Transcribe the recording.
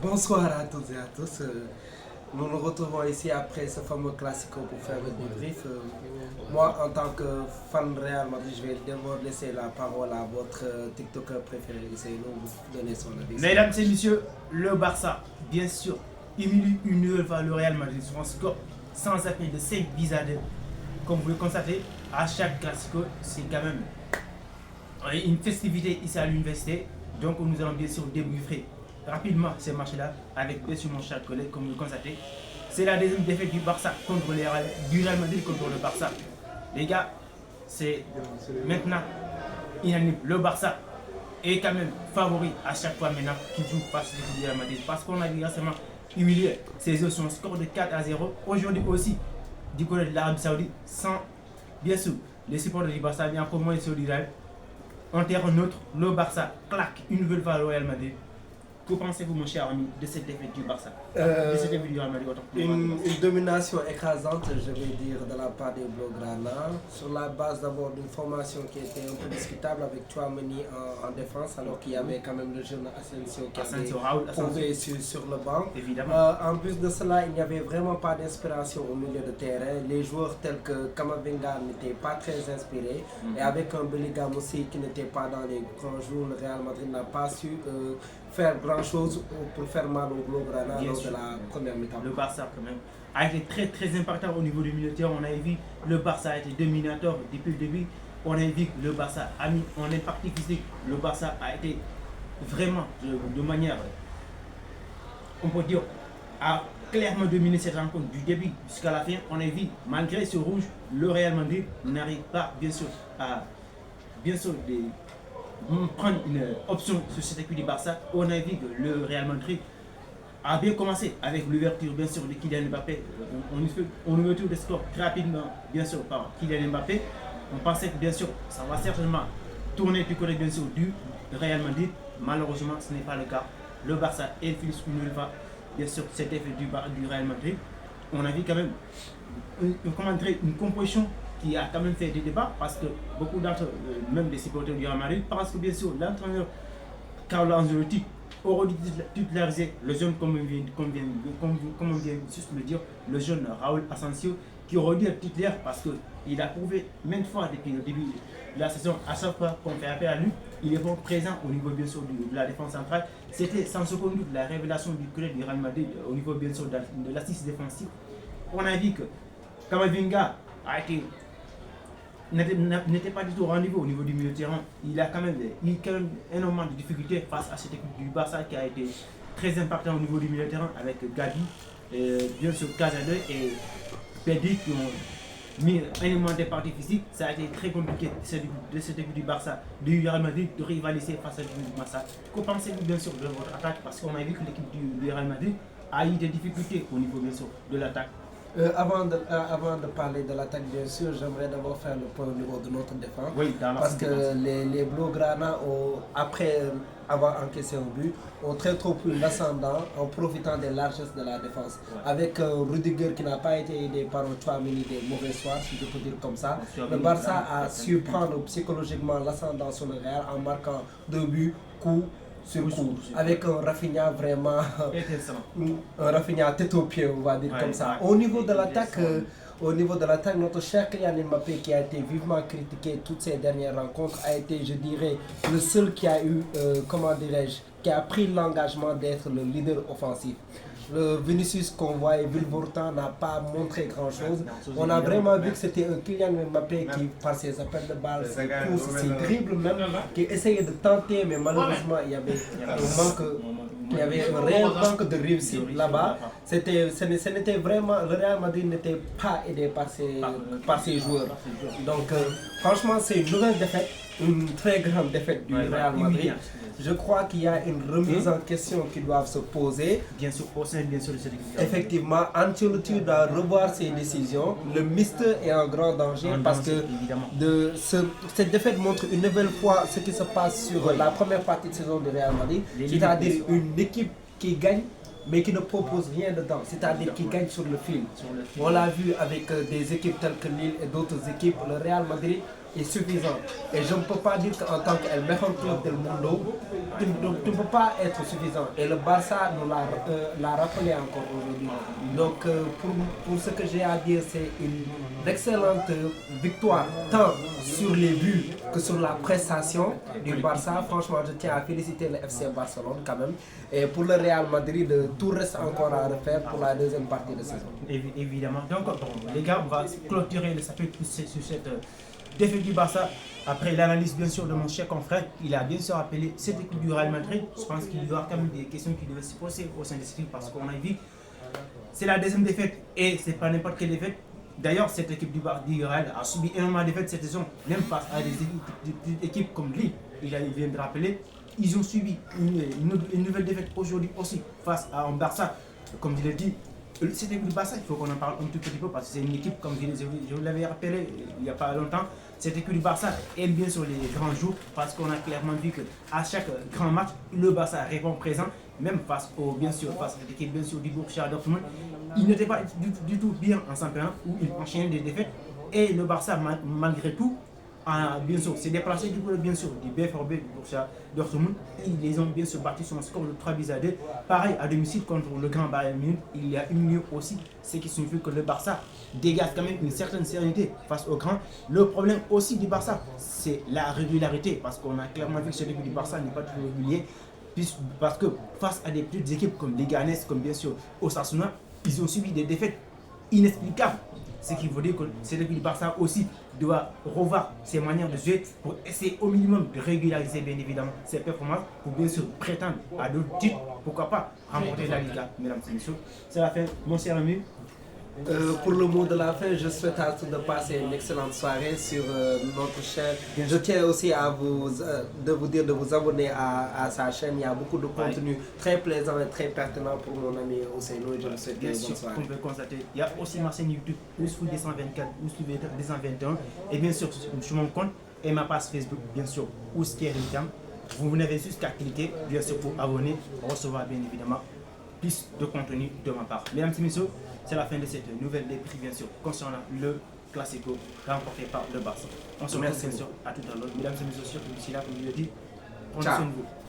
Bonsoir à toutes et à tous. Nous nous retrouvons ici après ce fameux classico pour faire le débrief. Moi, en tant que fan Real Madrid, je vais d'abord laisser la parole à votre TikToker préféré. Essayez de vous donner son avis. Mesdames et messieurs, le Barça, bien sûr, humilie une nouvelle fois le Real Madrid sur un score sans appel de 5 buts à 2. Comme vous le constatez, à chaque classico, c'est quand même une festivité ici à l'université. Donc nous allons bien sûr débriefer rapidement ces matchs-là avec bien sûr mon cher collègue, comme vous le constatez. C'est la deuxième défaite du Barça contre du Real Madrid contre le Barça. Les gars, c'est maintenant inanime. Le Barça est quand même favori à chaque fois maintenant qu'il joue face au Real Madrid. Parce qu'on a vu récemment humilié ses yeux sur un score de 4-0. Aujourd'hui aussi, du côté de l'Arabie Saoudite, sans bien sûr les supporters du Barça, bien encore moins ceux du Real. En terre neutre, le Barça claque une nouvelle fois au Real Madrid. Que pensez-vous, mon cher ami, de cette défaite du Barça, de cette défaite du Real Madrid? Une domination écrasante, je vais dire, de la part des Blaugrana, sur la base d'abord d'une formation qui était un peu discutable avec Chouameni en défense, alors qu'il y avait quand même le jeune Asensio qui avait prouvé sur le banc. En plus de cela, il n'y avait vraiment pas d'inspiration au milieu de terrain. Les joueurs tels que Kamavinga n'étaient pas très inspirés. Et avec un Bellingham aussi qui n'était pas dans les grands jours, le Real Madrid n'a pas su faire grand-chose pour faire mal au Blaugrana lors de la première mi-temps. Le Barça, quand même, a été très impactant au niveau du milieu de terrain. On a vu le Barça a été dominateur depuis le début. On a vu que le Barça a mis en impact physique. Le Barça a été vraiment de manière, on peut dire, a clairement dominé cette rencontre du début jusqu'à la fin. On a vu, malgré ce rouge, le Real Madrid n'arrive pas, bien sûr, à prendre une option sur cette équipe du Barça. On a vu que le Real Madrid a bien commencé avec l'ouverture, bien sûr, de Kylian Mbappé. On ouverture des scores très rapidement, bien sûr, par Kylian Mbappé. On pensait que, bien sûr, ça va certainement tourner du côté, bien sûr, du Real Madrid. Malheureusement, ce n'est pas le cas. Le Barça inflige une nouvelle fois, bien sûr, cette effet du Real Madrid. On a vu quand même une composition qui a quand même fait des débats parce que beaucoup d'entre eux, même des supporters du Real Madrid, pensent que bien sûr l'entraîneur Carlo Ancelotti aurait dû titulariser le jeune, comme on vient juste de le dire, le jeune Raúl Asensio, qui aurait dû être titulaire parce qu'il a prouvé maintes fois depuis le début de la saison, à chaque fois qu'on fait appel à lui, il est bon présent au niveau bien sûr de la défense centrale. C'était sans aucun doute la révélation du collègue du Real Madrid au niveau bien sûr de l'assise défensive. On a vu que Kamavinga n'était pas du tout au rendez-vous au niveau du milieu de terrain. Il a quand même énormément de difficultés face à cette équipe du Barça qui a été très impactant au niveau du milieu de terrain avec Gavi, bien sûr Cazador et Pedri qui ont mis énormément de parties physiques. Ça a été très compliqué de cette équipe du Barça, du Real Madrid, de rivaliser face à l'équipe du Barça. Que pensez-vous bien sûr de votre attaque? Parce qu'on a vu que l'équipe du Real Madrid a eu des difficultés au niveau bien sûr de l'attaque. Avant de parler de l'attaque, bien sûr, j'aimerais d'abord faire le point au niveau de notre défense. Oui, parce que les Blaugrana, après avoir encaissé un but, ont très trop pris l'ascendant en profitant des largesses de la défense. Ouais. Avec Rudiger qui n'a pas été aidé par un Chouameni des mauvais soirs, si je peux dire comme ça. Le Barça a su prendre psychologiquement l'ascendant sur le Real en marquant 2 buts, sur coup, avec un Rafinha vraiment, un Rafinha tête aux pieds, on va dire comme ça. Au niveau de l'attaque, notre cher Kylian Mbappé, qui a été vivement critiqué toutes ces dernières rencontres, a été, je dirais, le seul qui a eu, qui a pris l'engagement d'être le leader offensif. Le Vinicius qu'on voit et Vilvortan n'a pas montré grand chose. On a vraiment vu que c'était un Kylian Mbappé qui, par ses appels de balle, ses courses, ses dribbles même, qui essayait de tenter, mais malheureusement il y avait un réel manque de réussite là-bas. Ce n'était vraiment, le Real Madrid n'était pas aidé par ses joueurs. Donc franchement c'est une nouvelle défaite, une très grande défaite du Real Madrid. Je crois qu'il y a une remise en question qui doit se poser. Bien sûr, au sein de cette équipe. Effectivement, Ancelotti doit revoir ses décisions. Le Mister est en grand danger parce que cette défaite montre une nouvelle fois ce qui se passe sur la première partie de saison du Real Madrid. C'est-à-dire une équipe qui gagne mais qui ne propose rien dedans, c'est-à-dire qui gagne sur le fil. On l'a vu avec des équipes telles que Lille et d'autres équipes. Le Real Madrid est suffisant. Et je ne peux pas dire qu'en tant que meilleur club del mundo, tu ne peux pas être suffisant. Et le Barça nous l'a rappelé encore aujourd'hui. Donc pour ce que j'ai à dire, c'est une excellente victoire, tant sur les buts que sur la prestation du Barça. Franchement, je tiens à féliciter le FC Barcelone quand même. Et pour le Real Madrid, tout reste encore à refaire pour la deuxième partie de saison. Évidemment. Donc, bon, les gars, on va clôturer le chapitre sur cette défaite du Barça. Après l'analyse, bien sûr, de mon cher confrère, il a bien sûr appelé cette équipe du Real Madrid. Je pense qu'il y aura quand même des questions qui devaient se poser au sein de cette équipe parce qu'on a vu, c'est la deuxième défaite et c'est pas n'importe quelle défaite. D'ailleurs, cette équipe du Real a subi énormément de défaites cette saison, même face à des équipes comme Lille. Il vient de rappeler. Ils ont subi une nouvelle défaite aujourd'hui aussi face à un Barça. Comme je l'ai dit, cette équipe du Barça, il faut qu'on en parle un tout petit peu parce que c'est une équipe, comme je vous l'avais rappelé il n'y a pas longtemps, cette équipe du Barça aime bien sur les grands jours parce qu'on a clairement vu qu'à chaque grand match, le Barça répond présent, même face à cette équipe bien sûr, du Borussia Dortmund. Il n'était pas du tout bien en championnat où il enchaînait des défaites et le Barça, malgré tout, bien sûr, s'est déplacé du coup, bien sûr, du BFRB du Borussia Dortmund. Ils les ont bien sûr battus sur un score de 3-2. Pareil, à domicile contre le grand Bayern Munich, il y a une lieu aussi, ce qui signifie que le Barça dégage quand même une certaine sérénité face au grand. Le problème aussi du Barça, c'est la régularité, parce qu'on a clairement vu que ce début du Barça n'est pas toujours régulier, parce que face à des petites équipes comme Leganés, comme bien sûr Osasuna, ils ont subi des défaites inexplicables. Ce qui veut dire que cette équipe du Barça aussi doit revoir ses manières de jouer pour essayer au minimum de régulariser bien évidemment ses performances pour bien sûr prétendre à d'autres titres, pourquoi pas remporter la Liga, mesdames et messieurs. C'est la fin, mon cher ami. Pour le mot de la fin, je souhaite à tous de passer une excellente soirée sur notre chaîne. Je tiens aussi à vous dire de vous abonner à sa chaîne. Il y a beaucoup de contenu très plaisant et très pertinent pour mon ami Ousseynou. Je vous souhaite une bonne soirée. Comme vous pouvez constater, il y a aussi ma chaîne YouTube, Ousfou 224, Ousfou 221. Et bien sûr, sur mon compte et ma page Facebook, bien sûr, Ouskeritam. Vous n'avez juste qu'à cliquer, bien sûr, pour abonner, recevoir bien évidemment plus de contenu de ma part. Mesdames et messieurs, c'est la fin de cette nouvelle débrief, bien sûr, concernant le Classico remporté par le Barça. On se remercie bien sûr à tout à l'heure. Mesdames et messieurs, d'ici là, comme je l'ai dit, prenez soin de vous.